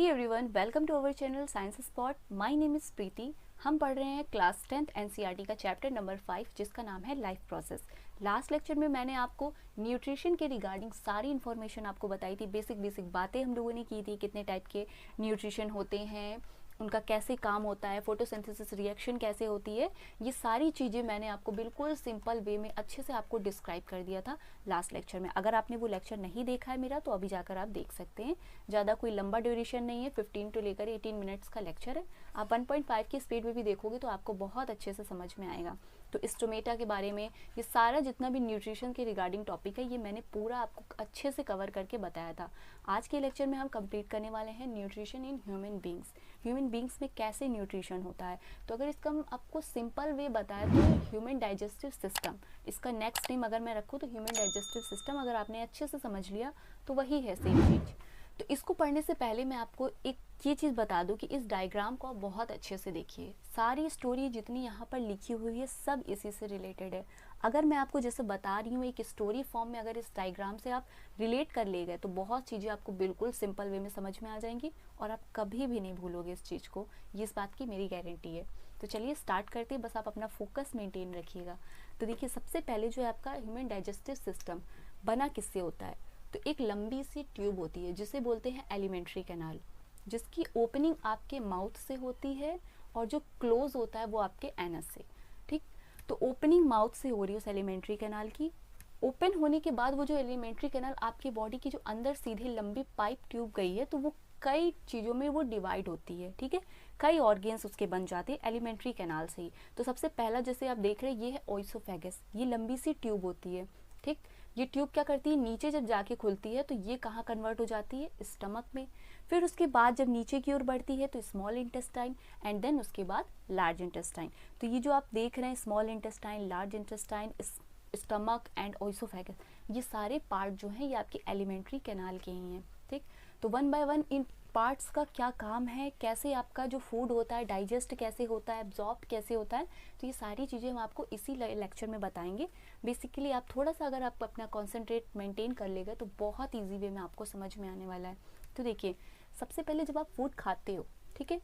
Hey everyone, welcome to our channel science spot. My name is Preeti. हम पढ़ रहे हैं क्लास 10th एनसीईआरटी का चैप्टर नंबर 5 जिसका नाम है लाइफ प्रोसेस। लास्ट लेक्चर में मैंने आपको न्यूट्रिशन के रिगार्डिंग सारी इन्फॉर्मेशन आपको बताई थी। बेसिक बातें हम लोगों ने की थी, कितने टाइप के न्यूट्रिशन होते हैं, उनका कैसे काम होता है, फोटोसिंथेसिस रिएक्शन कैसे होती है, ये सारी चीज़ें मैंने आपको बिल्कुल सिंपल वे में अच्छे से आपको डिस्क्राइब कर दिया था लास्ट लेक्चर में। अगर आपने वो लेक्चर नहीं देखा है मेरा तो अभी जाकर आप देख सकते हैं। ज़्यादा कोई लंबा ड्यूरेशन नहीं है, 15 to लेकर 18 मिनट्स का लेक्चर है। आप 1.5 की स्पीड में भी देखोगे तो आपको बहुत अच्छे से समझ में आएगा। तो स्टोमेटा के बारे में ये सारा जितना भी न्यूट्रिशन के रिगार्डिंग टॉपिक है ये मैंने पूरा आपको अच्छे से कवर करके बताया था। आज के लेक्चर में हम कंप्लीट करने वाले हैं nutrition in human beings. Human beings में कैसे न्यूट्रिशन होता है। तो अगर इसका हम आपको सिंपल वे बताया तो ह्यूमन डाइजेस्टिव सिस्टम, इसका नेक्स्ट नेम अगर मैं रखूँ तो ह्यूमन डाइजेस्टिव सिस्टम, अगर आपने अच्छे से समझ लिया तो वही है सेम चीज़। तो इसको पढ़ने से पहले मैं आपको एक ये चीज़ बता दूं कि इस डायग्राम को आप बहुत अच्छे से देखिए। सारी स्टोरी जितनी यहाँ पर लिखी हुई है सब इसी से रिलेटेड है। अगर मैं आपको जैसे बता रही हूँ एक स्टोरी फॉर्म में, अगर इस डायग्राम से आप रिलेट कर ले गए तो बहुत चीज़ें आपको बिल्कुल सिंपल वे में समझ में आ जाएंगी और आप कभी भी नहीं भूलोगे इस चीज़ को। ये इस बात की मेरी गारंटी है। तो चलिए स्टार्ट करते हैं, बस आप अपना फोकस मेंटेन रखिएगा। तो देखिए सबसे पहले जो है आपका ह्यूमन डाइजेस्टिव सिस्टम बना किससे होता है। तो एक लंबी सी ट्यूब होती है जिसे बोलते हैं एलिमेंट्री कैनाल, जिसकी ओपनिंग आपके माउथ से होती है और जो क्लोज होता है वो आपके एनस से। ठीक, तो ओपनिंग माउथ से हो रही है उस एलिमेंट्री कैनाल की। ओपन होने के बाद वो जो एलिमेंट्री कैनाल आपकी बॉडी की जो अंदर सीधी लंबी पाइप ट्यूब गई है तो वो कई चीज़ों में वो डिवाइड होती है। ठीक है, कई ऑर्गेन्स उसके बन जाते हैं एलिमेंट्री कैनाल से ही। तो सबसे पहला जैसे आप देख रहे हैं ये है ओइसोफेगस, ये लंबी सी ट्यूब होती है। ठीक, ये ट्यूब क्या करती है, नीचे जब जाके खुलती है तो ये कहाँ कन्वर्ट हो जाती है, स्टमक में। फिर उसके बाद जब नीचे की ओर बढ़ती है तो स्मॉल इंटेस्टाइन एंड देन उसके बाद लार्ज इंटेस्टाइन। तो ये जो आप देख रहे हैं small intestine, large intestine, stomach and oesophagus, ये सारे पार्ट जो हैं ये आपके एलिमेंट्री कैनाल के ही हैं। ठीक, तो one by one in parts का क्या काम है, कैसे आपका जो फूड होता है डाइजेस्ट कैसे होता है, एब्जॉर्ब कैसे होता है, तो ये सारी चीज़ें हम आपको इसी लेक्चर में बताएंगे। बेसिकली आप थोड़ा सा अगर आप अपना कॉन्सेंट्रेट मेंटेन कर लेगा तो बहुत ईजी वे में आपको समझ में आने वाला है। तो देखिए सबसे पहले जब आप फूड खाते हो, ठीक है,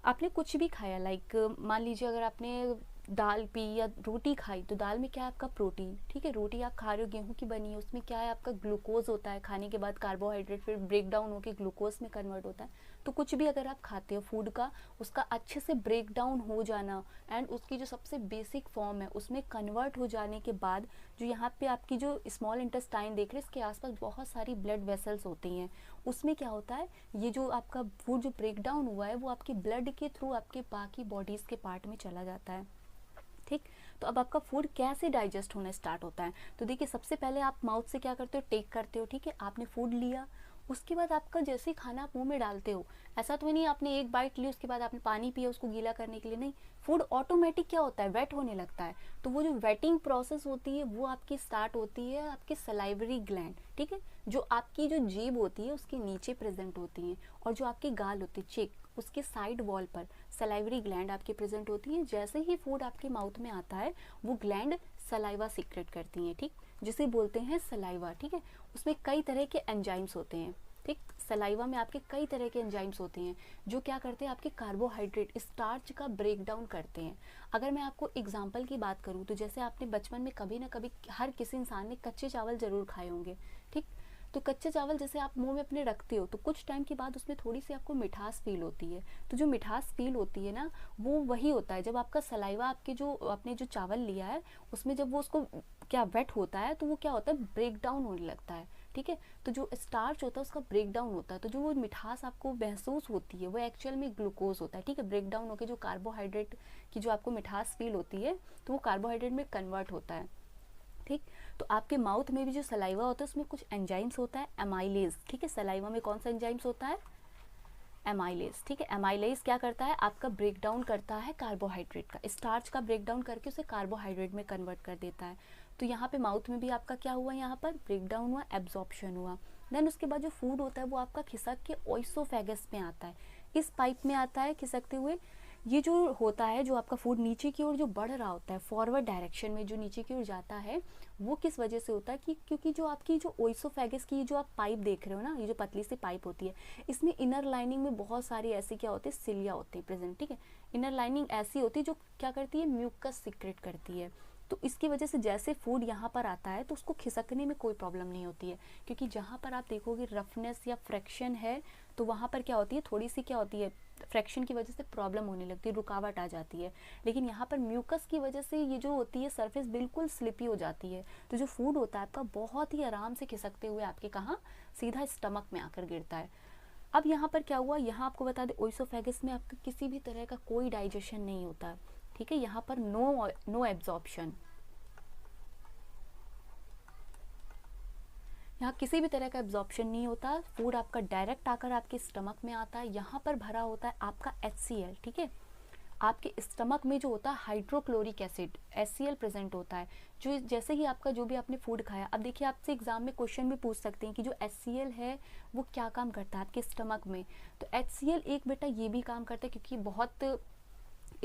आपने कुछ भी खाया, लाइक मान लीजिए अगर आपने दाल पी या रोटी खाई तो दाल में क्या है आपका प्रोटीन। ठीक है, रोटी आप खा रहे हो गेहूं की बनी है, उसमें क्या है आपका ग्लूकोज होता है, खाने के बाद कार्बोहाइड्रेट फिर ब्रेक डाउन होकर ग्लूकोज में कन्वर्ट होता है। तो कुछ भी अगर आप खाते हो फूड का, उसका अच्छे से ब्रेक डाउन हो जाना एंड उसकी जो सबसे बेसिक फॉर्म है उसमें कन्वर्ट हो जाने के बाद जो यहाँ पे आपकी जो स्मॉल इंटेस्टाइन देख रहे हैं इसके आसपास बहुत सारी ब्लड वेसल्स होती हैं। उसमें क्या होता है, ये जो आपका फूड जो ब्रेक डाउन हुआ है वो आपके ब्लड के थ्रू आपके बाकी बॉडीज़ के पार्ट में चला जाता है। ठीक, तो अब आपका फूड कैसे डाइजेस्ट होना स्टार्ट होता है। तो देखिए सबसे पहले आप माउथ से क्या करते हो, टेक करते हो। ठीक है, आपने फूड लिया, उसके बाद आपका जैसे ही खाना आप मुंह में डालते हो, ऐसा तो नहीं आपने एक बाइट ली उसके बाद आपने पानी पिया उसको गीला करने के लिए, नहीं, फूड ऑटोमेटिक क्या होता है, वेट होने लगता है। तो वो जो वेटिंग प्रोसेस होती है वो आपकी स्टार्ट होती है आपके सलाइवरी ग्लैंड। ठीक है, जो आपकी जो जीभ होती है उसके नीचे प्रेजेंट होती है और जो आपकी गाल होती है चेक उसके साइड वॉल पर सलाइवरी ग्लैंड आपकी प्रेजेंट होती है। जैसे ही फूड आपके माउथ में आता है वो ग्लैंड सलाइवा सीक्रेट करती हैं। ठीक, जिसे बोलते हैं सलाइवा। ठीक है, उसमें कई तरह के एंजाइम्स होते हैं। ठीक, सलाइवा में आपके कई तरह के एंजाइम्स होते हैं जो क्या करते हैं आपके कार्बोहाइड्रेट स्टार्च का ब्रेक डाउन करते हैं। अगर मैं आपको एग्जांपल की बात करूँ तो जैसे आपने बचपन में कभी ना कभी हर किसी इंसान ने कच्चे चावल ज़रूर खाए होंगे। ठीक, तो कच्चे चावल जैसे आप मुंह में अपने रखते हो तो कुछ टाइम के बाद उसमें थोड़ी सी आपको मिठास फील होती है। तो जो मिठास फील होती है ना वो वही होता है जब आपका सलाइवा आपके जो आपने जो चावल लिया है उसमें जब वो उसको क्या वेट होता है तो वो क्या होता है ब्रेक डाउन होने लगता है। ठीक है, तो जो स्टार्च होता है उसका ब्रेक डाउन होता है, तो जो वो मिठास आपको महसूस होती है वो एक्चुअल में ग्लूकोज होता है। ठीक है, ब्रेक डाउन होकर जो कार्बोहाइड्रेट की जो आपको मिठास फील होती है तो वो कार्बोहाइड्रेट में कन्वर्ट होता है। ठीक, तो आपके माउथ में भी जो सलाइवा होता है उसमें कुछ एंजाइम्स होता है, एमाइलेज। ठीक है, सलाइवा में कौन सा एंजाइम्स होता है, एमाइलेज। ठीक है, एमाइलेज क्या करता है आपका ब्रेक डाउन करता है कार्बोहाइड्रेट का, स्टार्च का ब्रेक डाउन करके उसे कार्बोहाइड्रेट में कन्वर्ट कर देता है। तो यहाँ पे माउथ में भी आपका क्या हुआ, यहाँ पर ब्रेक डाउन हुआ, एब्जॉर्प्शन हुआ। देन उसके बाद जो फूड होता है वो आपका खिसक के ओइसोफेगस में आता है, इस पाइप में आता है खिसकते हुए। ये जो होता है, जो आपका फूड नीचे की ओर जो बढ़ रहा होता है, फॉरवर्ड डायरेक्शन में जो नीचे की ओर जाता है, वो किस वजह से होता है कि क्योंकि जो आपकी जो ओइसोफेगस की जो आप पाइप देख रहे हो ना, ये जो पतली सी पाइप होती है, इसमें इनर लाइनिंग में बहुत सारी ऐसी क्या होती है, सिलिया होती है प्रेजेंट, ठीक है। इनर लाइनिंग ऐसी होती है जो क्या करती है, म्यूकस सीक्रेट करती है। तो इसकी वजह से जैसे फूड यहाँ पर आता है तो उसको खिसकने में कोई प्रॉब्लम नहीं होती है, क्योंकि जहाँ पर आप देखोगे रफनेस या फ्रैक्शन है तो वहाँ पर क्या होती है, थोड़ी सी क्या होती है, फ्रैक्शन की वजह से प्रॉब्लम होने लगती है, रुकावट आ जाती है। लेकिन यहाँ पर म्यूकस की वजह से ये जो होती है सरफेस बिल्कुल स्लिपी हो जाती है, तो जो फूड होता है आपका बहुत ही आराम से खिसकते हुए आपके कहाँ, सीधा स्टमक में आकर गिरता है। अब यहाँ पर क्या हुआ, यहाँ आपको बता दें ओइसोफेगस में आपका किसी भी तरह का कोई डाइजेशन नहीं होता है, ठीक है। यहाँ पर नो एब्जॉर्प्शन, यहाँ किसी भी तरह का एब्जॉर्प्शन नहीं होता, फूड आपका डायरेक्ट आकर आपके स्टमक में आता है। यहाँ पर भरा होता है आपका HCl, ठीक है। आपके स्टमक में जो होता है हाइड्रोक्लोरिक एसिड HCl प्रेजेंट होता है, जो जैसे ही आपका जो भी आपने फूड खाया, अब देखिए आपसे एग्जाम में क्वेश्चन भी पूछ सकते हैं कि जो HCl है वो क्या काम करता है आपके स्टमक में। तो HCl एक बेटा ये भी काम करता है क्योंकि बहुत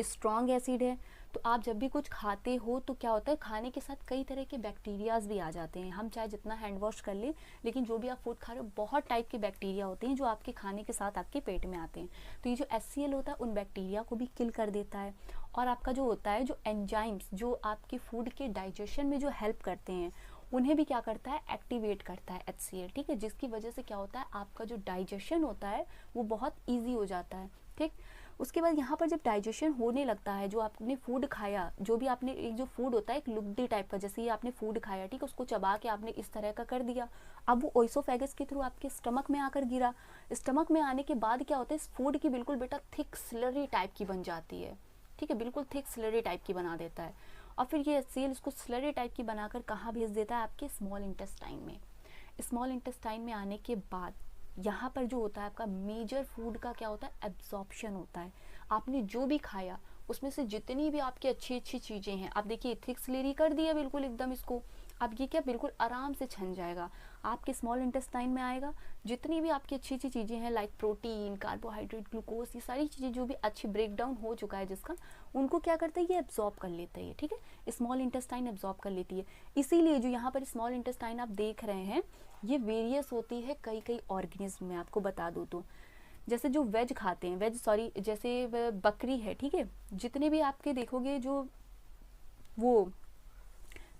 स्ट्रॉन्ग एसिड है, तो आप जब भी कुछ खाते हो तो क्या होता है, खाने के साथ कई तरह के बैक्टीरियाज भी आ जाते हैं। हम चाहे जितना हैंड वॉश कर लें, लेकिन जो भी आप फूड खा रहे हो बहुत टाइप के बैक्टीरिया होते हैं जो आपके खाने के साथ आपके पेट में आते हैं। तो ये जो HCl होता है उन बैक्टीरिया को भी किल कर देता है। और आपका जो होता है, जो एंजाइम्स जो आपके फूड के डाइजेशन में जो हेल्प करते हैं, उन्हें भी क्या करता है, एक्टिवेट करता है HCl, ठीक है। जिसकी वजह से क्या होता है, आपका जो डाइजेशन होता है वो बहुत ईजी हो जाता है, ठीक। उसके बाद यहाँ पर जब डाइजेशन होने लगता है, जो आपने फूड खाया, जो भी आपने, एक जो फूड होता है एक लुगदी टाइप का, जैसे ये आपने फूड खाया, ठीक है, उसको चबा के आपने इस तरह का कर दिया, अब वो ओइसोफेगस के थ्रू आपके स्टमक में आकर गिरा। स्टमक में आने के बाद क्या होता है, इस फूड की बिल्कुल बेटा थिक स्लरी टाइप की बन जाती है, ठीक है, बिल्कुल थिक स्लरी टाइप की बना देता है। और फिर ये HCl इसको स्लरी टाइप की बनाकर कहाँ भेज देता है, आपके स्मॉल इंटेस्टाइन में। स्मॉल इंटेस्टाइन में आने के बाद यहाँ पर जो होता है आपका मेजर फूड का क्या होता है, एब्जॉर्प्शन होता है। आपने जो भी खाया उसमें से जितनी भी आपकी अच्छी अच्छी चीज़ें हैं, आप देखिए थिक स्लेरी कर दिया बिल्कुल एकदम इसको, अब ये क्या बिल्कुल आराम से छन जाएगा, आपके स्मॉल इंटेस्टाइन में आएगा। जितनी भी आपकी अच्छी अच्छी चीज़ें हैं लाइक प्रोटीन, कार्बोहाइड्रेट, ग्लूकोज, ये सारी चीज़ें जो भी अच्छी ब्रेक डाउन हो चुका है जिसका, उनको क्या करता है, ये एब्जॉर्ब कर लेता है, ठीक है। स्मॉल इंटेस्टाइन एब्जॉर्ब कर लेती है। इसीलिए जो यहाँ पर स्मॉल इंटेस्टाइन आप देख रहे हैं ये वेरियस होती है कई कई ऑर्गेनिज्म में। आपको बता दूँ तो जैसे जो वेज खाते हैं, जैसे बकरी है, ठीक है, जितने भी आपके देखोगे जो वो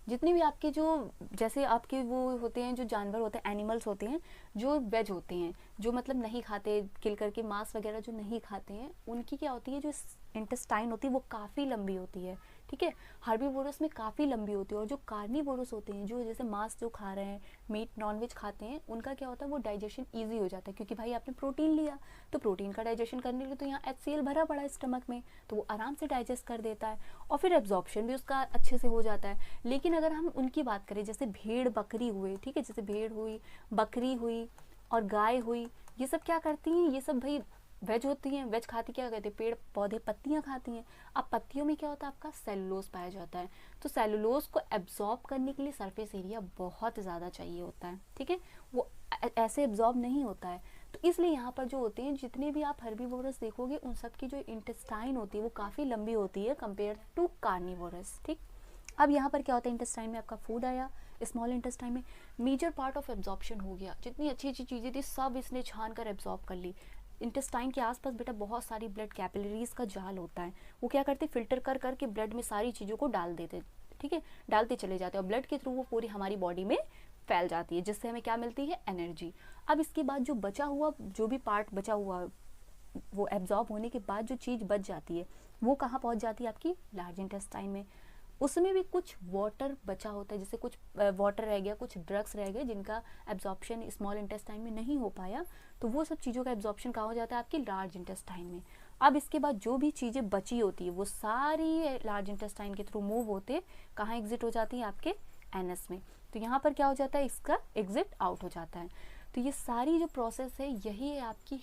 जितने भी आपके जो जैसे आपके वो होते हैं, जो जानवर होते हैं, एनिमल्स होते हैं जो वेज होते हैं, जो मतलब नहीं खाते किल करके मांस वगैरह जो नहीं खाते हैं, उनकी क्या होती है, जो इंटेस्टाइन होती है वो काफ़ी लंबी होती है, ठीक है। हर्बीवोरस में काफ़ी लंबी होती है। और जो कार्निवोरस होते हैं, जो जैसे मांस जो खा रहे हैं, मीट नॉनवेज खाते हैं, उनका क्या होता है, वो डाइजेशन ईजी हो जाता है, क्योंकि भाई आपने प्रोटीन लिया, तो प्रोटीन का डाइजेशन करने के लिए तो यहाँ HCl भरा पड़ा है स्टमक में, तो वो आराम से डाइजेस्ट कर देता है और फिर एब्जॉर्प्शन भी उसका अच्छे से हो जाता है। लेकिन अगर हम उनकी बात करें, जैसे भेड़ बकरी हुए, ठीक है, जैसे भेड़ हुई, बकरी हुई और गाय हुई, ये सब क्या करती हैं, ये सब भाई वेज होती हैं। वेज खाती क्या कहते हैं, पेड़ पौधे पत्तियां खाती हैं। अब पत्तियों में क्या होता है, आपका सेलुलोज पाया जाता है, तो सेलुलोज को एब्जॉर्ब करने के लिए सरफेस एरिया बहुत ज़्यादा चाहिए होता है, ठीक है, वो ऐसे एब्जॉर्ब नहीं होता है। तो इसलिए यहाँ पर जो होते हैं, जितने भी आप हर्बीवोरस देखोगे, उन सब की जो इंटेस्टाइन होती है वो काफ़ी लंबी होती है कंपेयर टू कार्निवोरस, ठीक। अब यहाँ पर क्या होता है, इंटेस्टाइन में आपका फूड आया, स्मॉल इंटेस्टाइन में मेजर पार्ट ऑफ एब्जॉर्प्शन हो गया, जितनी अच्छी अच्छी चीज़ें थी सब इसने छान कर एब्जॉर्ब कर ली। इंटेस्टाइन के आसपास बेटा बहुत सारी ब्लड कैपिलरीज का जाल होता है, वो क्या करते, फिल्टर कर करके ब्लड में सारी चीज़ों को डाल देते, ठीक है, डालते चले जाते हैं और ब्लड के थ्रू वो पूरी हमारी बॉडी में फैल जाती है, जिससे हमें क्या मिलती है, एनर्जी। अब इसके बाद जो बचा हुआ, जो भी पार्ट बचा हुआ, वो एब्जॉर्ब होने के बाद जो चीज़ बच जाती है वो कहाँ पहुँच जाती है, आपकी लार्ज इंटेस्टाइन में। उसमें भी कुछ वाटर बचा होता है, जैसे कुछ वाटर रह गया, कुछ ड्रग्स रह गए जिनका एब्जॉर्प्शन स्मॉल इंटेस्टाइन में नहीं हो पाया, तो वो सब चीज़ों का एब्जॉर्प्शन कहाँ हो जाता है, आपकी लार्ज इंटेस्टाइन में। अब इसके बाद जो भी चीज़ें बची होती है वो सारी लार्ज इंटेस्टाइन के थ्रू मूव होते कहाँ एग्जिट हो जाती है, आपके एनस में। तो यहाँ पर क्या हो जाता है, इसका एग्जिट आउट हो जाता है। तो ये सारी जो प्रोसेस है, यही है आपकी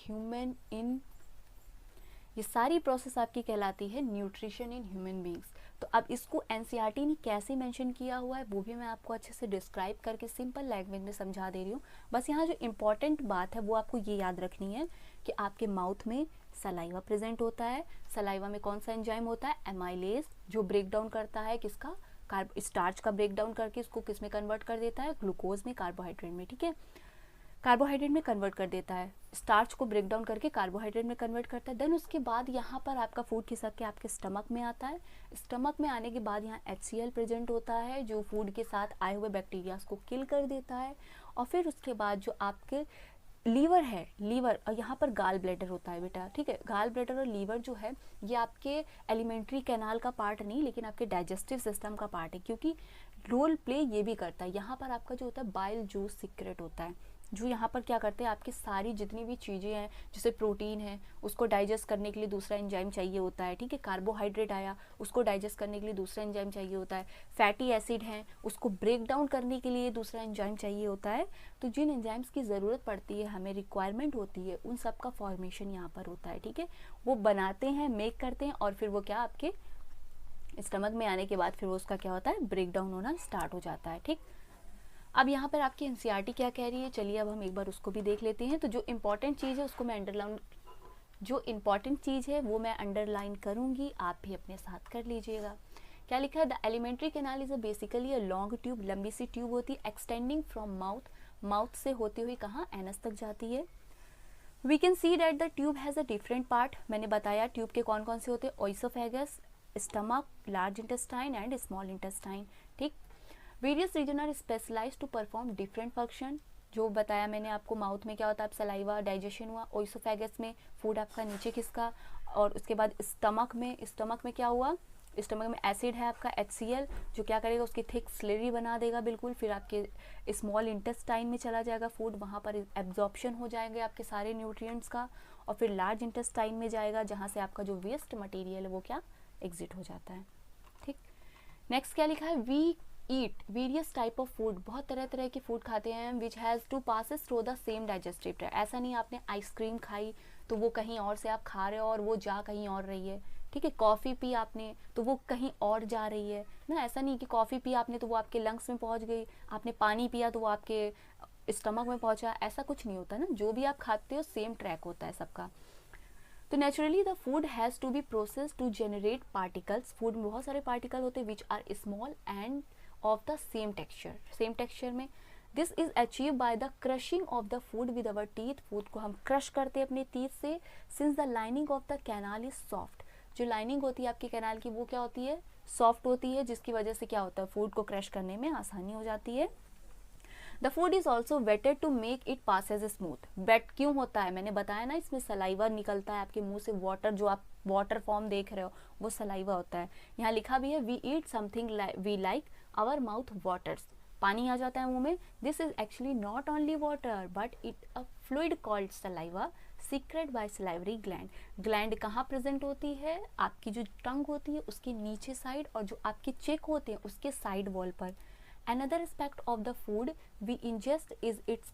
ये सारी प्रोसेस आपकी कहलाती है न्यूट्रिशन इन ह्यूमन बींग्स। तो अब इसको एनसीईआरटी ने कैसे मेंशन किया हुआ है वो भी मैं आपको अच्छे से डिस्क्राइब करके सिंपल लैंग्वेज में समझा दे रही हूँ। बस यहाँ जो इम्पॉर्टेंट बात है वो आपको ये याद रखनी है कि आपके माउथ में सलाइवा प्रेजेंट होता है। सलाइवा में कौन सा एंजाइम होता है, एमाइलेज, जो ब्रेक डाउन करता है किसका, स्टार्च का ब्रेक डाउन करके इसको किस में कन्वर्ट कर देता है, ग्लूकोज में, कार्बोहाइड्रेट में। ठीक है, कार्बोहाइड्रेट में कन्वर्ट कर देता है, स्टार्च को ब्रेक डाउन करके कार्बोहाइड्रेट में कन्वर्ट करता है। देन उसके बाद यहाँ पर आपका फूड खिसक के आपके स्टमक में आता है। स्टमक में आने के बाद यहाँ HCl प्रेजेंट होता है जो फूड के साथ आए हुए बैक्टीरियाज को किल कर देता है। और फिर उसके बाद जो आपके लीवर है, लीवर, और यहाँ पर गाल ब्लैडर होता है बेटा। ठीक है, गाल ब्लैडर और लीवर जो है ये आपके एलिमेंट्री कैनाल का पार्ट नहीं लेकिन आपके डाइजेस्टिव सिस्टम का पार्ट है, क्योंकि रोल प्ले ये भी करता है। यहाँ पर आपका जो होता है बाइल जूस सीक्रेट होता है, जो यहाँ पर क्या करते हैं, आपकी सारी जितनी भी चीज़ें हैं जैसे प्रोटीन है उसको डाइजेस्ट करने के लिए दूसरा एंजाइम चाहिए होता है। ठीक है, कार्बोहाइड्रेट आया उसको डाइजेस्ट करने के लिए दूसरा एंजाइम चाहिए होता है। फैटी एसिड है उसको ब्रेक डाउन करने के लिए दूसरा एंजाइम चाहिए होता है। तो जिन एंजाइम्स की ज़रूरत पड़ती है, हमें रिक्वायरमेंट होती है, उन सब का फॉर्मेशन यहाँ पर होता है। ठीक है, वो बनाते हैं, मेक करते हैं, और फिर वो क्या आपके स्टमक में आने के बाद फिर वो उसका क्या होता है, ब्रेक डाउन होना स्टार्ट हो जाता है। ठीक, अब यहाँ पर आपकी एनसीईआरटी क्या कह रही है, चलिए अब हम एक बार उसको भी देख लेते हैं। तो जो इम्पोर्टेंट चीज़ है उसको मैं अंडरलाइन करूँगी, आप भी अपने साथ कर लीजिएगा। क्या लिखा है, the alimentary canal is basically a long tube, लंबी सी ट्यूब होती है, एक्सटेंडिंग फ्रॉम माउथ से होती हुई कहाँ, एनस तक जाती है। We can see that the tube has a different part, मैंने बताया ट्यूब के कौन कौन से होते हैं, oesophagus, stomach, large intestine and small intestine. ठीक, various region are specialised to perform different function. जो बताया मैंने आपको, माउथ में क्या होता है, सलाइवा डाइजेशन हुआ, ओइसोफेगस में फूड आपका नीचे खिसका, और उसके बाद स्टमक में क्या हुआ, स्टमक में एसिड है आपका HCl जो क्या करेगा, उसकी थिक स्लेरी बना देगा बिल्कुल। फिर आपके स्मॉल इंटेस्टाइन में चला जाएगा फूड, वहाँ पर एब्जॉर्प्शन हो जाएंगे आपके सारे न्यूट्रिएंट्स का, और फिर लार्ज इंटेस्टाइन में जाएगा जहाँ से आपका जो वेस्ट मटेरियल है वो क्या एग्जिट हो जाता है। ठीक, नेक्स्ट क्या लिखा है, we eat various type of food, बहुत तरह तरह की फूड खाते हैं, which has to passes through the same digestive tract. ऐसा नहीं आपने आइसक्रीम खाई तो वो कहीं और से आप खा रहे हो और वो जा कहीं और रही है। ठीक है, कॉफ़ी पी आपने तो वो कहीं और जा रही है ना, ऐसा नहीं कि कॉफ़ी पी आपने तो वो आपके लंग्स में पहुंच गई, आपने पानी पिया तो वो आपके स्टमक में पहुंचा, ऐसा कुछ नहीं होता ना। जो भी आप खाते हो सेम ट्रैक होता है सबका। तो naturally the food has to be process to generate particles, food में बहुत सारे पार्टिकल होते हैं which are small and of the same texture में। This is achieve by the crushing of the food with our teeth, food को हम crush करते हैं अपने टीथ से। Since the lining of the canal is soft, जो lining होती है आपके कैनाल की वो क्या होती है, सॉफ्ट होती है, जिसकी वजह से क्या होता है, फूड को क्रश करने में आसानी हो जाती है। The food is also wetted to make it passes smooth. Wet क्यों होता है, मैंने बताया ना, इसमें सलाइवा निकलता है आपके मुंह से, वाटर जो आप वाटर फॉर्म देख रहे हो वो सलाइवा होता है। यहाँ लिखा भी है, we eat something we like, our mouth waters, पानी आ जाता है मुंह में। This is actually not only water but it a fluid called saliva secret by salivary gland. Gland कहाँ प्रेजेंट होती है, आपकी जो टंग होती है उसके नीचे साइड, और जो आपके चेक होते हैं उसके साइड वॉल पर। Another aspect of the food we ingest is its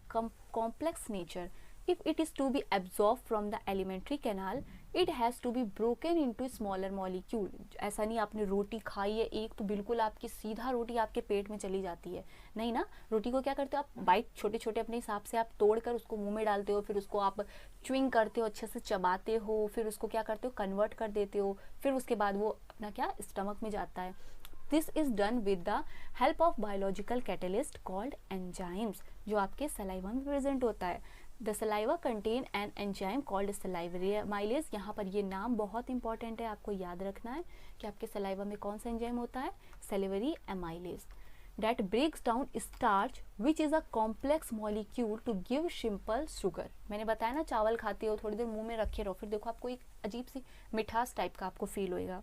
complex nature. If it is to be absorbed from the alimentary canal, it has to be broken into smaller molecule. ऐसा नहीं आपने रोटी खाई है एक तो बिल्कुल आपकी सीधा रोटी आपके पेट में चली जाती है, नहीं ना। रोटी को क्या करते हो आप, बाइट छोटे छोटे अपने हिसाब से आप तोड़कर उसको मुंह में डालते हो, फिर उसको आप च्युइंग करते हो, अच्छे से चबाते हो, फिर उसको क्या करते हो, कन्वर्ट कर देते हो, फिर उसके बाद वो अपना क्या स्टमक में जाता है। This is done with the help of biological catalyst called enzymes, जो आपके सलाइवा में प्रेजेंट होता है। The saliva contain an enzyme called salivary amylase. यहाँ पर ये नाम बहुत इंपॉर्टेंट है, आपको याद रखना है कि आपके सलाइवा में कौन सा एंजाइम होता है, salivary amylase. that breaks down starch which is a complex molecule to give simple sugar। मैंने बताया ना, चावल खाते हो थोड़ी देर मुंह में रखे रहो, फिर देखो आपको एक अजीब सी मिठास टाइप का आपको फील होएगा,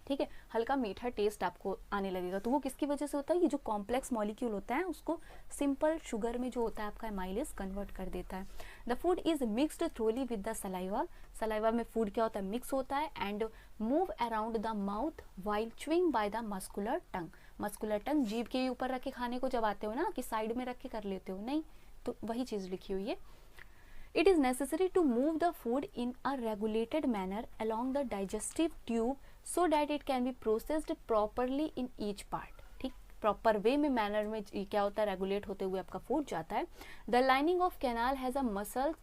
ठीक है, हल्का मीठा टेस्ट आपको आने लगेगा। तो वो किसकी वजह से होता है, ये जो कॉम्प्लेक्स मॉलिक्यूल होता है उसको सिंपल शुगर में जो होता है आपका एमाइलेज कन्वर्ट कर देता है। The food is mixed thoroughly with the saliva. Saliva में फूड क्या होता है, मिक्स होता है and move around the mouth while chewing by the muscular tongue. Muscular tongue जीभ के ऊपर रख के खाने को जब आते हो ना कि साइड में रख के कर लेते हो, नहीं, तो वही चीज़ लिखी हुई है। It is necessary to move the food in a regulated manner along the digestive tube so that it can be processed properly in each part. ठीक, प्रॉपर वे में मैनर में क्या होता है, रेगुलेट होते हुए आपका फूड जाता है. The lining of canal has a muscle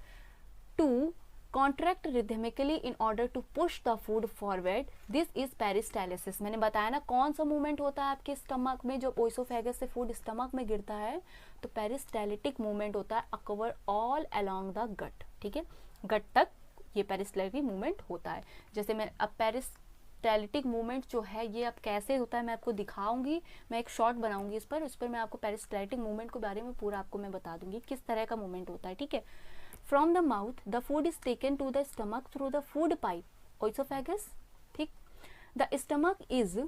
to contract rhythmically in order to push the food forward. This is peristalsis. मैंने बताया ना कौन सा मूवमेंट होता है आपके स्टमक में, जो ओइसोफेगस से फूड स्टमक में गिरता है तो पेरिस्टालिटिक मूवमेंट होता है occur all along the gut. ठीक है, गट तक ये पेरिस्टालिटिक मूवमेंट होता है. जैसे मैं अब पेरिस्टालिटिक मूवमेंट जो है ये अब कैसे होता है मैं आपको दिखाऊंगी, मैं एक शॉर्ट बनाऊंगी इस पर मैं आपको पेरिस्टालिटिक मूवमेंट के बारे में पूरा आपको मैं बता दूंगी किस तरह का मूवमेंट होता है. ठीक है, from the mouth the food is taken to the stomach through the food pipe oesophagus. ठीक, the stomach is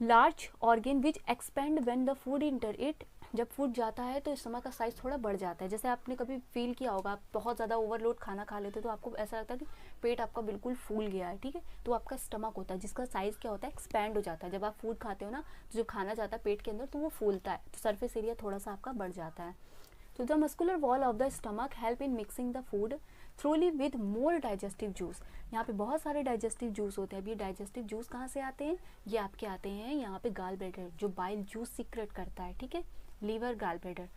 large organ which expand when the food enter it. जब फूड जाता है तो स्टमक का साइज थोड़ा बढ़ जाता है. जैसे आपने कभी फील किया होगा, आप बहुत ज़्यादा ओवरलोड खाना खा लेते तो आपको ऐसा लगता है कि पेट आपका बिल्कुल फूल गया है. ठीक है, तो आपका स्टमक होता है जिसका साइज़ क्या होता है, एक्सपैंड हो जाता है. जब आप फूड खाते हो ना तो जो खाना जाता है पेट के अंदर तो वो फूलता है, तो सरफेस एरिया थोड़ा सा आपका बढ़ जाता है. तो the muscular wall of the stomach help in mixing the food थ्रूली with more digestive juice. यहाँ पे बहुत सारे डाइजेस्टिव जूस होते हैं. अब ये डाइजेस्टिव जूस कहाँ से आते हैं, ये आपके आते हैं यहाँ पे गाल ब्लैडर जो बाइल जूस सीक्रेट करता है. ठीक है, liver gall bladder.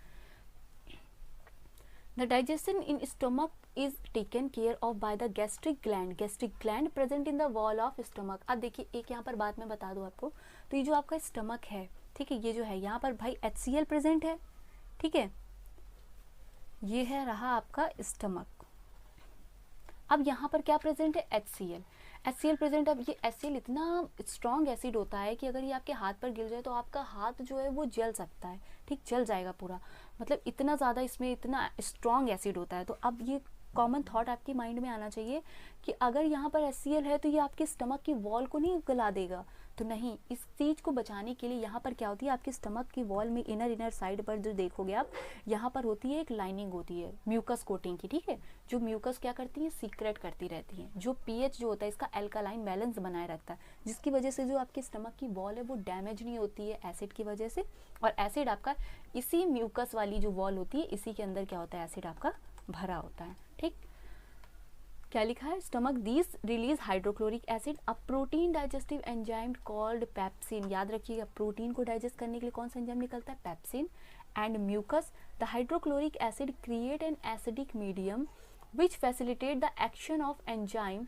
The digestion in stomach is taken care of by the gastric gland present in the wall of stomach. अब देखिए एक यहाँ पर बात मैं बता दूँ आपको, तो ये जो आपका स्टमक है, ठीक है, ये जो है यहाँ पर भाई HCl प्रेजेंट है. ठीक है, ये है रहा आपका स्टमक. अब यहाँ पर क्या प्रेजेंट है, HCl प्रेजेंट. अब ये HCl इतना स्ट्रॉन्ग एसिड होता है कि अगर ये आपके हाथ पर गिर जाए तो आपका हाथ जो है वो जल सकता है. ठीक, जल जाएगा पूरा, मतलब इतना ज़्यादा इसमें इतना स्ट्रॉन्ग एसिड होता है. तो अब ये कॉमन थॉट आपके माइंड में आना चाहिए कि अगर यहाँ पर HCl है तो ये आपके स्टमक की वॉल को नहीं गला देगा, तो नहीं. इस चीज़ को बचाने के लिए यहाँ पर क्या होती है, आपके स्टमक की वॉल में इनर साइड पर जो देखोगे आप, यहाँ पर होती है एक लाइनिंग होती है म्यूकस कोटिंग की. ठीक है, जो म्यूकस क्या करती है, सीक्रेट करती रहती है. जो pH जो होता है इसका एल्कालाइन बैलेंस बनाए रखता है, जिसकी वजह से जो आपके स्टमक की वॉल है वो डैमेज नहीं होती है एसिड की वजह से. और एसिड आपका इसी म्यूकस वाली जो वॉल होती है इसी के अंदर क्या होता है, एसिड आपका भरा होता है. ठीक, क्या लिखा है, stomach these release hydrochloric acid a protein digestive enzyme called pepsin. याद रखिएगा, प्रोटीन को डाइजेस्ट करने के लिए कौन सा एंजाइम निकलता है, pepsin. And mucus, the hydrochloric acid create an acidic medium which facilitate the action of enzyme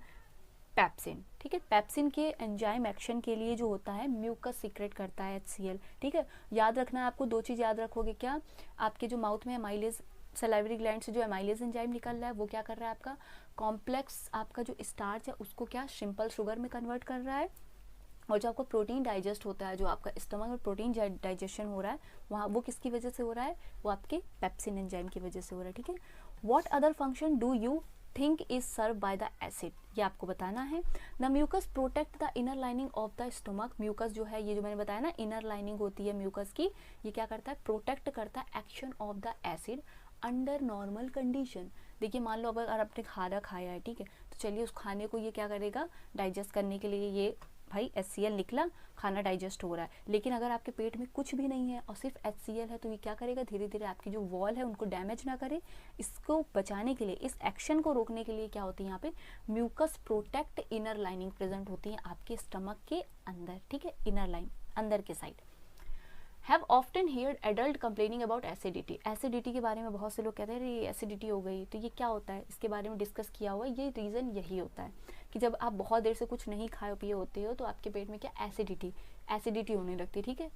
pepsin. ठीक है, पेप्सिन के एंजाइम एक्शन के लिए जो होता है म्यूकस सीक्रेट करता है HCl. ठीक है, याद रखना है आपको, दो चीज़ याद रखोगे क्या, आपके जो माउथ में एमाइलेज सलाइवरी ग्लैंड से जो एमाइलेज एंजाइम निकल रहा है वो क्या कर रहा है, आपका कॉम्प्लेक्स आपका जो स्टार्च है उसको क्या सिंपल शुगर में कन्वर्ट कर रहा है. और जो आपको प्रोटीन डाइजेस्ट होता है, जो आपका स्टमक में प्रोटीन डाइजेशन हो रहा है वहाँ, वो किसकी वजह से हो रहा है, वो आपके पेप्सिन एंजाइम की वजह से हो रहा है. ठीक है, what other function do you think is serve by the acid, ये आपको बताना है. The mucus protect the inner lining of the stomach. Mucus जो है ये जो मैंने बताया ना इनर लाइनिंग होती है म्यूकस की, ये क्या करता है, प्रोटेक्ट करता है action of the acid under normal condition. देखिए मान लो अगर आपने खाना खाया है, ठीक है, तो चलिए उस खाने को ये क्या करेगा, डाइजेस्ट करने के लिए ये भाई HCl निकला, खाना डाइजेस्ट हो रहा है. लेकिन अगर आपके पेट में कुछ भी नहीं है और सिर्फ HCl है तो ये क्या करेगा, धीरे धीरे आपकी जो वॉल है उनको डैमेज ना करे. इसको बचाने के लिए, इस एक्शन को रोकने के लिए क्या होती है यहाँ पे, mucus protect inner lining present होती है आपके स्टमक के अंदर. ठीक है, इनर लाइन अंदर के side. Have often heard adult complaining about acidity. Acidity के बारे में बहुत से लोग कहते हैं ये एसिडिटी हो गई, तो ये क्या होता है, इसके बारे में डिस्कस किया हुआ है. ये रीज़न यही होता है कि जब आप बहुत देर से कुछ नहीं खाए पिए होते हो तो आपके पेट में क्या एसिडिटी होने लगती है. ठीक है,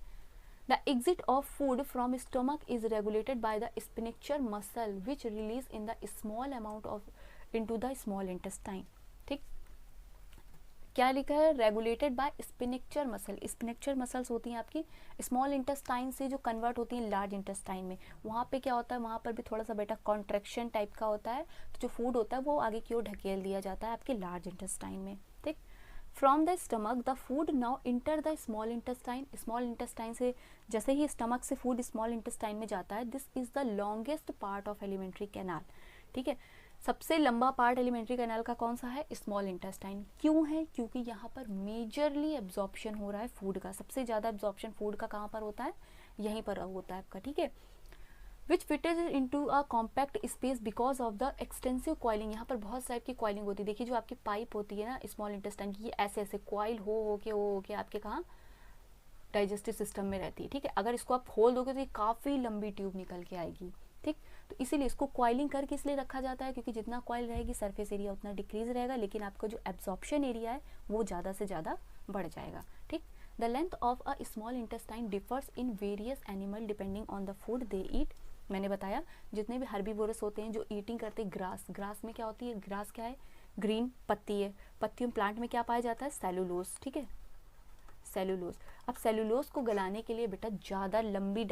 the exit of food from stomach is regulated by the sphincter muscle which release in the small amount of into the small intestine. ठीक, क्या लिखा है, regulated by sphincter muscle. Sphincter muscles होती हैं आपकी स्मॉल इंटेस्टाइन से जो convert होती हैं लार्ज इंटेस्टाइन में. वहाँ पे क्या होता है, वहाँ पर भी थोड़ा सा बेटा कॉन्ट्रैक्शन टाइप का होता है, तो जो फूड होता है वो आगे की ओर ढकेल दिया जाता है आपके लार्ज इंटेस्टाइन में. ठीक, from the stomach the food now enter the small intestine. Small intestine से जैसे ही स्टमक से फूड स्मॉल इंटेस्टाइन में जाता है, this is the longest part of alimentary canal. ठीक है, सबसे लंबा पार्ट एलिमेंट्री कैनाल का कौन सा है, स्मॉल इंटेस्टाइन. क्यों है, क्योंकि यहाँ पर मेजरली एब्जॉर्प्शन हो रहा है फूड का. सबसे ज़्यादा एब्जॉर्प्शन फूड का कहाँ पर होता है, यहीं पर होता है आपका. ठीक है, which fitted into a compact space because of the extensive coiling. यहाँ पर बहुत टाइप की कॉइलिंग होती है। देखिए जो आपकी पाइप होती है ना स्मॉल इंटेस्टाइन की, ये ऐसे ऐसे कॉइल हो के आपके कहाँ डाइजेस्टिव सिस्टम में रहती है। ठीक है, अगर इसको आप खोल दोगे तो ये काफ़ी लंबी ट्यूब निकल के आएगी। ठीक, तो इसीलिए इसको कॉइलिंग करके इसलिए रखा जाता है क्योंकि जितना कॉइल रहेगी सरफेस एरिया उतना डिक्रीज रहेगा, लेकिन आपका जो एब्जॉर्प्शन एरिया है वो ज़्यादा से ज़्यादा बढ़ जाएगा। ठीक, the length of a small intestine differs in various animal depending on the food they eat. मैंने बताया जितने भी हर्बीवोरस होते हैं जो ईटिंग करते हैं ग्रास, ग्रास में क्या होती है, ग्रास क्या है, ग्रीन पत्ती है, पत्तियों प्लांट में क्या पाया जाता है, सेलुलोज। ठीक है, सेलुलोज। अब सेलुलोज को गलाने के लिए बेटा ज़्यादा लंबी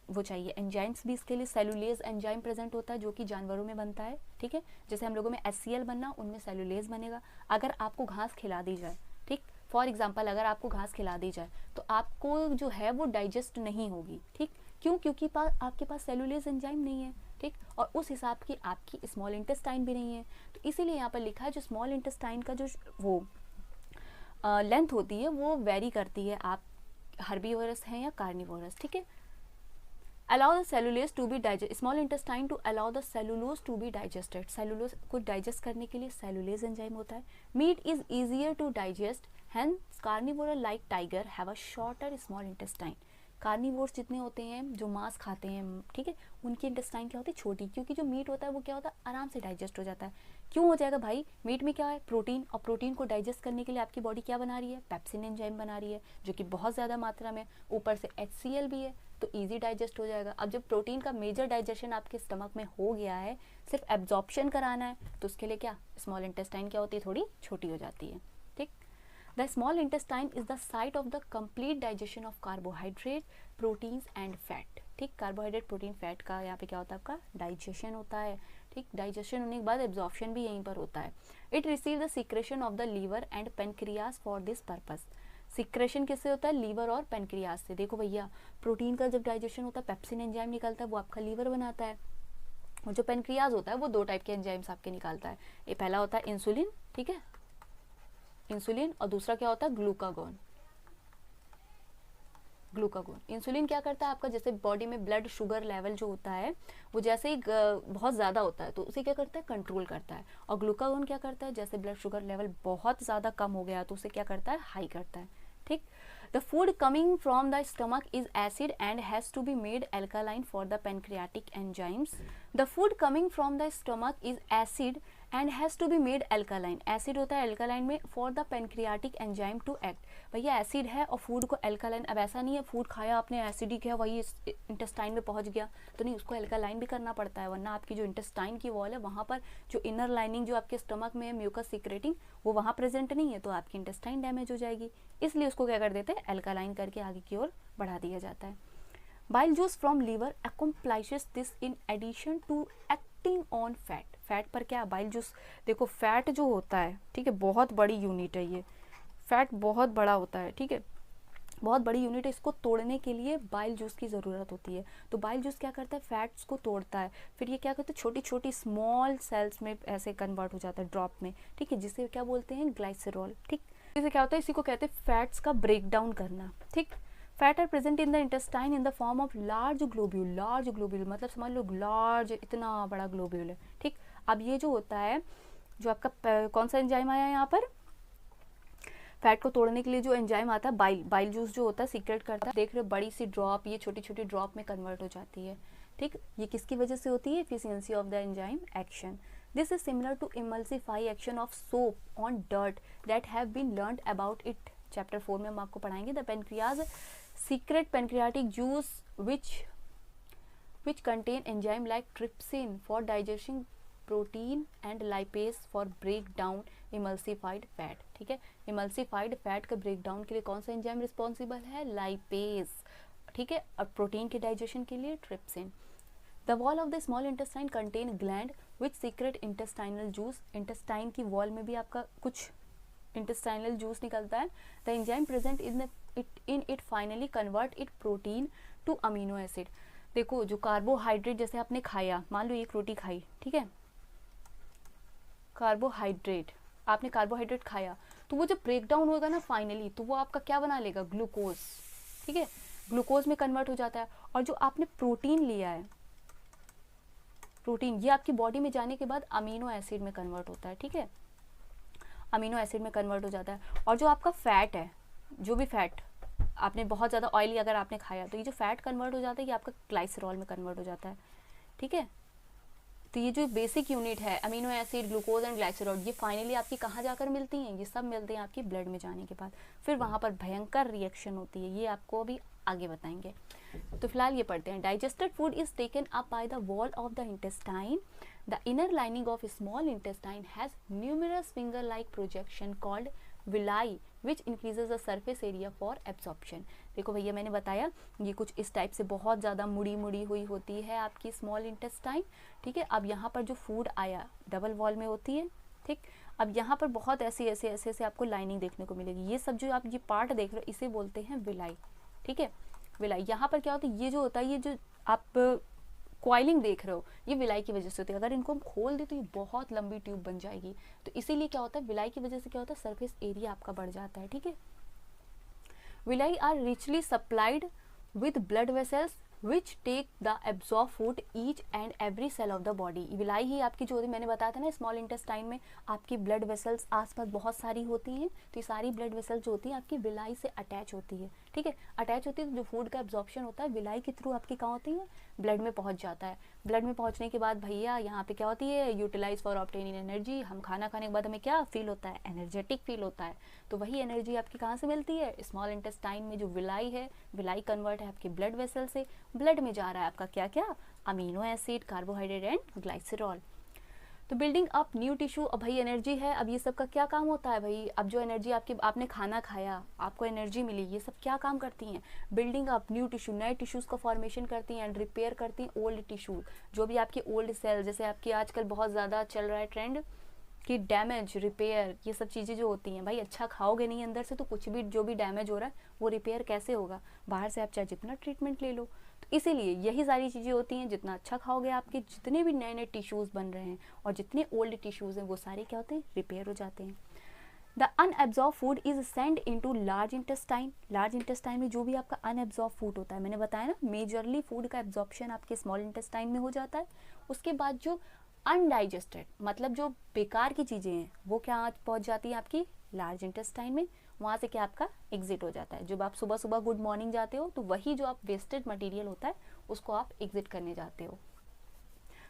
वो चाहिए, एंजाइम्स भी इसके लिए सेलुलेज एंजाइम प्रेजेंट होता है जो कि जानवरों में बनता है। ठीक है, जैसे हम लोगों में HCl बनना, उनमें सेलुलेज बनेगा। अगर आपको घास खिला दी जाए, ठीक, फॉर एग्जाम्पल अगर आपको घास खिला दी जाए तो आपको जो है वो डाइजेस्ट नहीं होगी। ठीक, क्यों, क्योंकि आपके पास सेलुलेज एंजाइम नहीं है। ठीक, और उस हिसाब की आपकी स्मॉल इंटेस्टाइन भी नहीं है। तो इसीलिए यहाँ पर लिखा है जो स्मॉल इंटेस्टाइन का जो वो लेंथ होती है वो वेरी करती है, आप हर्बीवोरस हैं या कार्निवोरस। ठीक है, allow the cellulose to be digest, small intestine to allow the cellulose to be digested. Cellulose को डाइजेस्ट करने के लिए सेलुलेज एंजाइम होता है। Meat is easier to digest, hence carnivores like tiger have a shorter small intestine. Carnivores जितने होते हैं जो मांस खाते हैं, ठीक है, उनकी इंटेस्टाइन क्या होती है, छोटी, क्योंकि जो मीट होता है वो क्या होता है, आराम से डाइजेस्ट हो जाता है। क्यों हो जाएगा भाई, मीट में क्या है, प्रोटीन, और प्रोटीन को डाइजेस्ट करने के लिए आपकी बॉडी क्या बना रही है, पेप्सिन एंजाइम बना रही है जो कि बहुत ज़्यादा मात्रा में, ऊपर से HCl भी है, तो ईजी डाइजेस्ट हो जाएगा। अब जब प्रोटीन का मेजर डाइजेशन आपके स्टमक में हो गया है, सिर्फ एब्जॉर्प्शन कराना है, तो उसके लिए क्या, स्मॉल इंटेस्टाइन क्या होती है, थोड़ी छोटी हो जाती है। ठीक, the small intestine is the site of the complete digestion of carbohydrate, proteins and fat. ठीक, कार्बोहाइड्रेट, प्रोटीन, फैट का यहाँ पे क्या होता है, आपका डाइजेशन होता है। ठीक, डाइजेशन होने के बाद एब्जॉर्प्शन भी यहीं पर होता है। It receive the secretion of the liver and pancreas for this purpose. Secretion किससे होता है, लीवर और पेनक्रियाज से। देखो भैया, प्रोटीन का जब डाइजेशन होता है पेप्सिन एंजाइम निकलता है, वो आपका लीवर बनाता है, और जो पेनक्रियाज होता है वो 2 टाइप के एंजाइम्स आपके निकालता है। ये पहला होता है इंसुलिन, ठीक है, इंसुलिन, और दूसरा क्या होता है, ग्लूकागोन। ग्लूकागोन, इंसुलिन क्या करता है आपका, जैसे बॉडी में ब्लड शुगर लेवल जो होता है वो जैसे ही बहुत ज़्यादा होता है तो उसे क्या करता है, कंट्रोल करता है। और ग्लूकागोन क्या करता है, जैसे ब्लड शुगर लेवल बहुत ज़्यादा कम हो गया तो उसे क्या करता है, हाई करता है। ठीक, the food coming from the stomach is acid and has to be made alkaline for the pancreatic enzymes. The food coming from the stomach is acid and has to be made alkaline, acid होता है alkaline में, for the pancreatic enzyme to act. भैया acid है और food को alkaline, अब ऐसा नहीं है फूड खाया आपने एसिडिक है वही इंटेस्टाइन में पहुंच गया, तो नहीं, उसको एल्कालाइन भी करना पड़ता है, वरना आपकी जो इंटेस्टाइन की वॉल है वहाँ पर जो इनर लाइनिंग जो आपके स्टमक में है म्यूकस सीक्रेटिंग, वो वहाँ प्रेजेंट नहीं है, तो आपकी इंटेस्टाइन डैमेज हो जाएगी। इसलिए उसको क्या कर देते हैं, एल्कालाइन करके आगे की ओर बढ़ा दिया जाता है। Bile juice from liver accomplishes this in addition to acting on fat. Fat पर क्या, बाइल जूस, देखो फैट जो होता है, ठीक है, बहुत बड़ी यूनिट है ये, फैट बहुत बड़ा होता है, ठीक है, बहुत बड़ी यूनिट है, इसको तोड़ने के लिए बाइल जूस की ज़रूरत होती है। तो बाइल जूस क्या करता है, फैट्स को तोड़ता है, फिर ये क्या करता है, छोटी छोटी स्मॉल सेल्स में ऐसे कन्वर्ट हो जाता है, ड्रॉप में, ठीक है, जिसे क्या बोलते हैं, ग्लाइसरॉल। ठीक, इसे क्या होता है, इसी को कहते हैं फैट्स का ब्रेक डाउन करना। ठीक, fat are present in the intestine in the form of large globule, large globule मतलब समझ लो लार्ज, इतना बड़ा ग्लोब्यूल है। ठीक, अब ये जो होता है, जो आपका कौन सा एंजाइम आया है यहाँ पर, फैट को तोड़ने के लिए जो एंजाइम आता है, बाइल, बाइल जूस जो होता है सीक्रेट करता है, देख रहे हो बड़ी सी ड्रॉप, ये छोटी छोटी ड्रॉप में कन्वर्ट हो जाती है। ठीक, ये किसकी वजह से होती है, efficiency of the enzyme action. This is similar to emulsify action of soap on dirt that have been learned about it. Chapter 4 में हम आपको पढ़ाएंगे। The pancreas secrete pancreatic juice which contain enzyme like trypsin for digesting protein and lipase for breakdown emulsified fat। ठीक है, emulsified fat का breakdown के लिए कौन सा एंजाइम रिस्पॉन्सिबल है, लाइपेज। ठीक है, और प्रोटीन के डाइजेशन के लिए trypsin. The wall of the small intestine contain gland which secret intestinal juice, intestine की वॉल में भी आपका कुछ इंटेस्टाइनल जूस निकलता है। The enzyme present in it finally convert it protein to amino acid. देखो जो कार्बोहाइड्रेट जैसे आपने खाया, मान लो एक रोटी खाई, ठीक है, कार्बोहाइड्रेट, आपने कार्बोहाइड्रेट खाया, तो वो जब ब्रेक डाउन होगा ना फाइनली, तो वो आपका क्या बना लेगा, ग्लूकोज। ठीक है, ग्लूकोज में कन्वर्ट हो जाता है। और जो आपने प्रोटीन लिया है, प्रोटीन ये आपकी बॉडी में जाने के बाद अमीनो एसिड में कन्वर्ट होता है, ठीक है, अमीनो एसिड में कन्वर्ट हो जाता है। और जो आपका फैट है, जो भी फैट आपने बहुत ज़्यादा ऑयली अगर आपने खाया तो ये जो फैट कन्वर्ट हो जाता है ये आपका ग्लाइसरॉल में कन्वर्ट हो जाता है, ठीक है। तो ये जो बेसिक यूनिट है amino acid, glucose and glycerol, ये फाइनली आपकी कहाँ जाकर मिलती हैं, ये सब मिलते हैं आपकी ब्लड में जाने के बाद। फिर वहाँ पर भयंकर रिएक्शन होती है, ये आपको अभी आगे बताएंगे। तो फिलहाल ये पढ़ते हैं। Digested food is taken up by the wall of the intestine. The inner lining of small intestine has numerous finger like projection called villi which increases the surface area for absorption. देखो भैया मैंने बताया ये कुछ इस type से बहुत ज़्यादा मुड़ी मुड़ी हुई होती है आपकी स्मॉल इंटेस्टाइन, ठीक है। अब यहाँ पर जो फूड आया डबल वॉल में होती है, ठीक। अब यहाँ पर बहुत ऐसे आपको लाइनिंग देखने को मिलेगी। ये सब जो आप ये पार्ट देख रहे हो इसे बोलते हैं विलाई, ठीक है, विलाई। यहाँ पर क्या होता है, ये जो होता है, ये जो आप कॉइलिंग देख रहे हो ये विलाई की वजह से होती है। अगर इनको हम खोल दें तो ये बहुत लंबी ट्यूब बन जाएगी। तो इसीलिए क्या होता है, विलाई की वजह से क्या होता है, सरफेस एरिया आपका बढ़ जाता है, ठीक है। Villi are richly supplied with blood vessels which take the absorb food each and every cell of the body. Villi ही आपकी जो होती है, मैंने बताया था ना स्मॉल इंटेस्टाइन में आपकी ब्लड वेसल्स आसपास बहुत सारी होती हैं। तो ये सारी ब्लड वेसल्स जो होती हैं आपकी विलाई से अटैच होती है, ठीक है, अटैच होती है। तो जो फूड का एब्जॉर्प्शन होता है विलाई के थ्रू आपकी कहाँ होती है, ब्लड में पहुंच जाता है। ब्लड में पहुंचने के बाद भैया यहाँ पे क्या होती है, यूटिलाइज फॉर ऑब्टेनिंग एनर्जी। हम खाना खाने के बाद हमें क्या फील होता है, एनर्जेटिक फील होता है। तो वही एनर्जी आपकी कहाँ से मिलती है, स्मॉल इंटेस्टाइन में जो विलाई है। विलाई कन्वर्ट है आपकी ब्लड वेसल से, ब्लड में जा रहा है आपका क्या क्या, amino acid, carbohydrate and glycerol. तो बिल्डिंग अप न्यू टिश्यू। अब भाई एनर्जी है, अब ये सब का क्या काम होता है भाई, अब जो एनर्जी आपकी, आपने खाना खाया आपको एनर्जी मिली, ये सब क्या काम करती हैं, बिल्डिंग अप न्यू टिश्यू, नए टिश्यूज़ का फॉर्मेशन करती हैं एंड रिपेयर करती हैं ओल्ड टिश्यू। जो भी आपके ओल्ड सेल, जैसे आपकी आजकल बहुत ज़्यादा चल रहा है ट्रेंड कि डैमेज रिपेयर, ये सब चीज़ें जो होती हैं भाई, अच्छा खाओगे नहीं अंदर से तो कुछ भी जो भी डैमेज हो रहा है वो रिपेयर कैसे होगा, बाहर से आप चाहे जितना ट्रीटमेंट ले लो। तो इसीलिए यही सारी चीज़ें होती हैं, जितना अच्छा खाओगे आपके जितने भी नए नए टिश्यूज़ बन रहे हैं और जितने ओल्ड टिश्यूज़ हैं वो सारे क्या होते हैं, रिपेयर हो जाते हैं। The unabsorbed food is send into large intestine. Large intestine में जो भी आपका अनएब्जॉर्ब फूड होता है, मैंने बताया ना मेजरली फूड का एब्जॉर्प्शन आपके स्मॉल इंटेस्टाइन में हो जाता है। उसके बाद जो अनडाइजेस्टेड मतलब जो बेकार की चीज़ें हैं वो क्या पहुंच जाती है आपकी लार्ज इंटेस्टाइन में। वहाँ से क्या आपका एग्जिट हो जाता है। जब आप सुबह सुबह गुड मॉर्निंग जाते हो तो वही जो आप वेस्टेड मटेरियल होता है उसको आप एग्जिट करने जाते हो।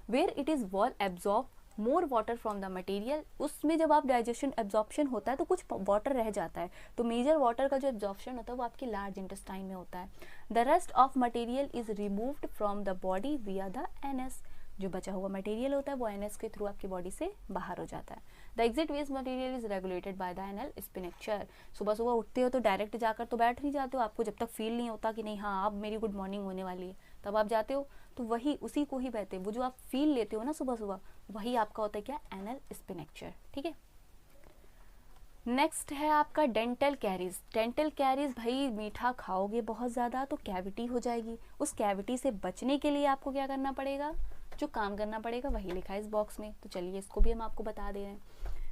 Where it is wall absorb more water from the material. उसमें जब आप डाइजेशन एब्जॉर्प्शन होता है तो कुछ वाटर रह जाता है, तो मेजर वाटर का जो एब्जॉर्प्शन होता है वो आपकी लार्ज इंटेस्टाइन में होता है। The rest of material is removed from the body विया द एनएस। जो बचा हुआ मटेरियल होता है वो एनएस के थ्रू आपकी बॉडी से बाहर हो जाता है। The exit waste material is regulated by the anal sphincter. सुबह सुबह उठते हो तो डायरेक्ट जाकर तो बैठ नहीं जाते हो, आपको जब तक फील नहीं होता कि नहीं हाँ अब मेरी गुड मॉर्निंग होने वाली है तब आप जाते हो, तो वही उसी को ही बहते हैं। वो जो आप फील लेते हो ना सुबह सुबह वही आपका होता है क्या, एनल स्पिनेक्चर, ठीक है। नेक्स्ट है आपका डेंटल कैरीज। डेंटल कैरीज भाई मीठा खाओगे बहुत ज़्यादा तो कैविटी हो जाएगी। उस कैविटी से बचने के लिए आपको क्या करना पड़ेगा, जो काम करना पड़ेगा वही लिखा है इस बॉक्स में। तो चलिए इसको भी हम आपको बता दे रहे हैं।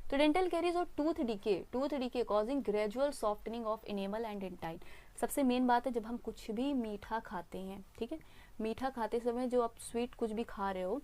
तो डेंटल कैरीज और tooth decay causing gradual softening of enamel and dentine. सबसे मेन बात है जब हम कुछ भी मीठा खाते हैं, ठीक है, मीठा खाते समय जो आप स्वीट कुछ भी खा रहे हो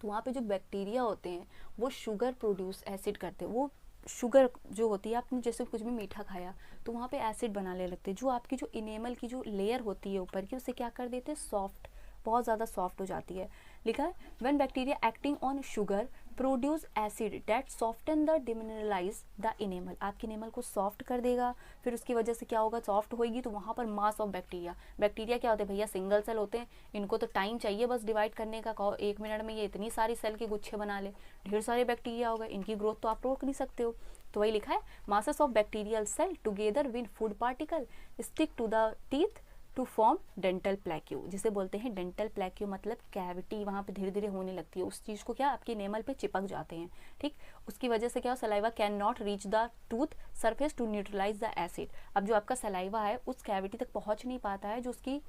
तो वहाँ पे जो बैक्टीरिया होते हैं वो शुगर प्रोड्यूस एसिड करते हैं। वो शुगर जो होती है, आपने जैसे कुछ भी मीठा खाया तो वहाँ पे एसिड बनाने लगते हैं, जो आपकी जो इनेमल की जो लेयर होती है ऊपर की उसे क्या कर देते हैं, सॉफ्ट, बहुत ज़्यादा सॉफ्ट हो जाती है। लिखा है when bacteria acting on sugar produce acid that soften the demineralise the enamel. आपकी इनेमल को सॉफ्ट कर देगा, फिर उसकी वजह से क्या होगा, सॉफ्ट होएगी तो वहाँ पर मास ऑफ बैक्टीरिया। बैक्टीरिया क्या होते हैं भैया, सिंगल सेल होते हैं, इनको तो टाइम चाहिए बस डिवाइड करने का। 1 मिनट में ये इतनी सारी सेल के गुच्छे बना ले, ढेर सारे बैक्टीरिया हो गए, इनकी ग्रोथ तो आप रोक नहीं सकते हो। तो वही लिखा है masses of bacterial cell together with food particle stick to the teeth to form dental plaque, जिसे बोलते हैं डेंटल प्लैक्यू, मतलब कैविटी वहाँ पे धीरे धीरे होने लगती है। उस चीज़ को क्या आपके नेमल पे चिपक जाते हैं, ठीक। उसकी वजह से क्या, saliva can not reach the tooth surface to neutralise the acid. अब जो आपका सलाइवा है उस कैविटी तक पहुँच नहीं पाता है जो उसकी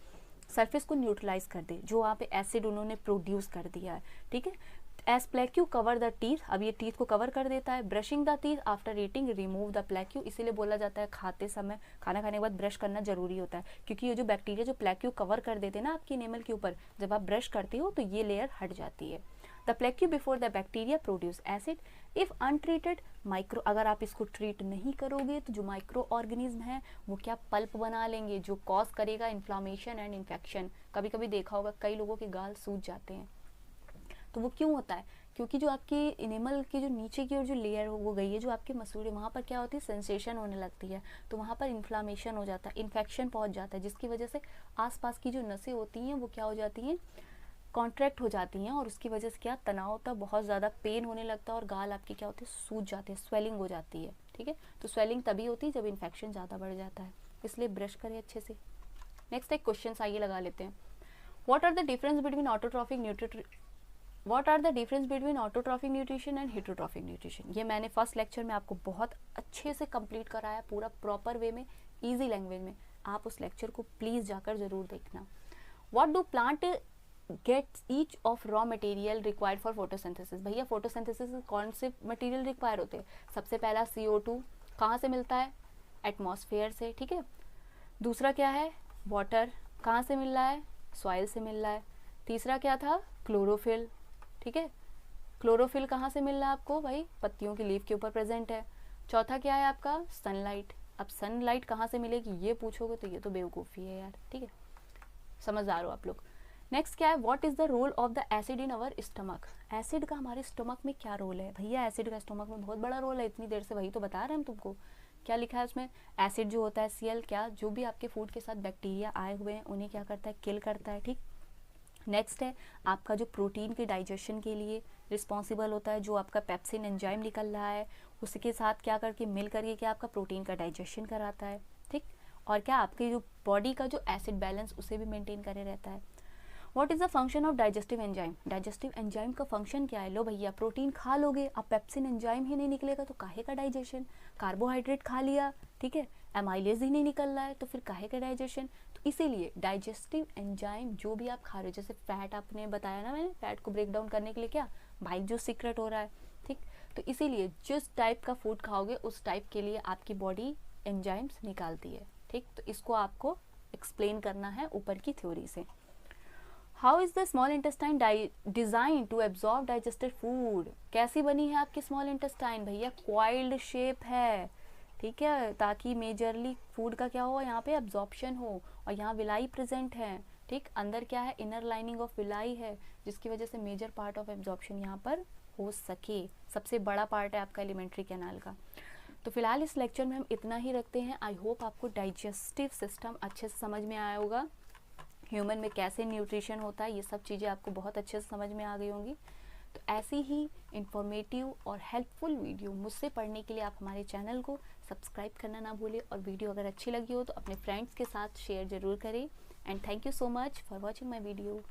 सरफेस को न्यूट्रलाइज कर दे, जो वहाँ पे एसिड उन्होंने प्रोड्यूस कर दिया है, ठीक है। As plaque cover the teeth, अब ये टीथ को कवर कर देता है। Brushing the teeth after eating remove the plaque, इसीलिए बोला जाता है खाते समय, खाना खाने के बाद ब्रश करना जरूरी होता है, क्योंकि ये जो बैक्टीरिया जो प्लैक्यू कवर कर देते हैं ना आपकी एनिमल के ऊपर, जब आप ब्रश करते हो तो ये लेयर हट जाती है। The plaque before the bacteria produce acid. If untreated micro, अगर आप इसको ट्रीट नहीं करोगे तो जो माइक्रो ऑर्गेनिज्म है वो क्या पल्प बना लेंगे, जो कॉज करेगा इन्फ्लामेशन एंड इन्फेक्शन। कभी कभी देखा होगा कई लोगों के गाल सूज जाते हैं, तो वो क्यों होता है? क्योंकि जो आपकी इनेमल की जो नीचे की ओर जो लेयर हो गई है, जो आपके मसूड़े, वहाँ पर क्या होती है, सेंसेशन होने लगती है, तो वहाँ पर इन्फ्लामेशन हो जाता है, इन्फेक्शन पहुँच जाता है, जिसकी वजह से आसपास की जो नसें होती हैं वो क्या हो जाती हैं, कॉन्ट्रैक्ट हो जाती हैं, और उसकी वजह से क्या तनाव होता है, बहुत ज़्यादा पेन होने लगता है और गाल आपके क्या होते हैं, सूज जाते हैं, स्वेलिंग हो जाती है। ठीक है, तो स्वेलिंग तभी होती है जब इन्फेक्शन ज़्यादा बढ़ जाता है, इसलिए ब्रश करें अच्छे से। नेक्स्ट एक क्वेश्चन आइए लगा लेते हैं। What are the difference between autotrophic nutrition and heterotrophic nutrition? ये मैंने फर्स्ट लेक्चर में आपको बहुत अच्छे से कंप्लीट कराया, पूरा प्रॉपर वे में, इजी लैंग्वेज में। आप उस लेक्चर को प्लीज़ जाकर ज़रूर देखना। What do plant gets each of raw material required for photosynthesis? भैया फोटोसिंथेसिस कौन से मटेरियल रिक्वायर होते हैं? सबसे पहला CO2 कहाँ से मिलता है? एटमॉस्फेयर से। ठीक है, दूसरा क्या है? वाटर कहाँ से मिल रहा है? सॉइल से मिल रहा है। तीसरा क्या था? क्लोरोफिल। ठीक है, क्लोरोफिल कहाँ से मिल रहा है आपको? भाई पत्तियों की लीफ के ऊपर प्रेजेंट है। चौथा क्या है आपका? सनलाइट। अब सनलाइट कहाँ से मिलेगी ये पूछोगे तो ये तो बेवकूफ़ी है यार। ठीक है, समझदार हो आप लोग। नेक्स्ट क्या है? What is the role of the acid in our stomach? Acid का हमारे स्टमक में क्या रोल है? भैया एसिड का स्टमक में बहुत बड़ा रोल है, इतनी देर से वही तो बता रहे हैं हम तुमको। क्या लिखा है उसमें? एसिड जो होता है Cl, क्या जो भी आपके फूड के साथ बैक्टीरिया आए हुए हैं उन्हें क्या करता है? किल करता है। ठीक, नेक्स्ट है आपका जो प्रोटीन के डाइजेशन के लिए रिस्पॉन्सिबल होता है, जो आपका पेप्सिन एंजाइम निकल रहा है उसके साथ क्या करके मिल करके क्या आपका प्रोटीन का डाइजेशन कराता है। ठीक, और क्या आपकी जो बॉडी का जो एसिड बैलेंस उसे भी मेंटेन करे रहता है। What is the function of digestive enzyme? Digestive enzyme का फंक्शन क्या है? लो भैया प्रोटीन खा लोगे, अब पेप्सिन एंजाइम ही नहीं निकलेगा तो काहे का डाइजेशन? कार्बोहाइड्रेट खा लिया, ठीक है, एमाइलेज ही नहीं निकल रहा है तो फिर काहे का डाइजेशन? तो इसीलिए डाइजेस्टिव एंजाइम जो भी आप खा रहे हो, जैसे फैट आपने बताया ना, मैंने फैट को ब्रेक डाउन करने के लिए क्या बाइक जो सीक्रेट हो रहा है। ठीक, तो इसीलिए जिस टाइप का फूड खाओगे उस टाइप के लिए आपकी बॉडी एंजाइम्स निकालती है। ठीक, तो इसको आपको एक्सप्लेन करना है ऊपर की थ्योरी से। How is the small intestine design to absorb digested food? कैसी बनी है आपकी स्मॉल इंटेस्टाइन? भैया क्वाइल्ड शेप है, ठीक है, ताकि मेजरली फूड का क्या हो, यहाँ पे एब्जॉर्प्शन हो, और यहाँ विलाई प्रेजेंट है। ठीक, अंदर क्या है? इनर लाइनिंग ऑफ विलाई है, जिसकी वजह से मेजर पार्ट ऑफ एब्जॉर्प्शन यहाँ पर हो सके। सबसे बड़ा पार्ट है आपका एलिमेंट्री कैनाल का। तो फिलहाल इस लेक्चर में हम इतना ही रखते हैं। आई होप आपको डाइजेस्टिव सिस्टम अच्छे से समझ में आया होगा, ह्यूमन में कैसे न्यूट्रिशन होता है, ये सब चीज़ें आपको बहुत अच्छे से समझ में आ गई होंगी। तो ऐसी ही इंफॉर्मेटिव और हेल्पफुल वीडियो मुझसे पढ़ने के लिए आप हमारे चैनल को सब्सक्राइब करना ना भूलें, और वीडियो अगर अच्छी लगी हो तो अपने फ्रेंड्स के साथ शेयर ज़रूर करें। And thank you so much for watching my video.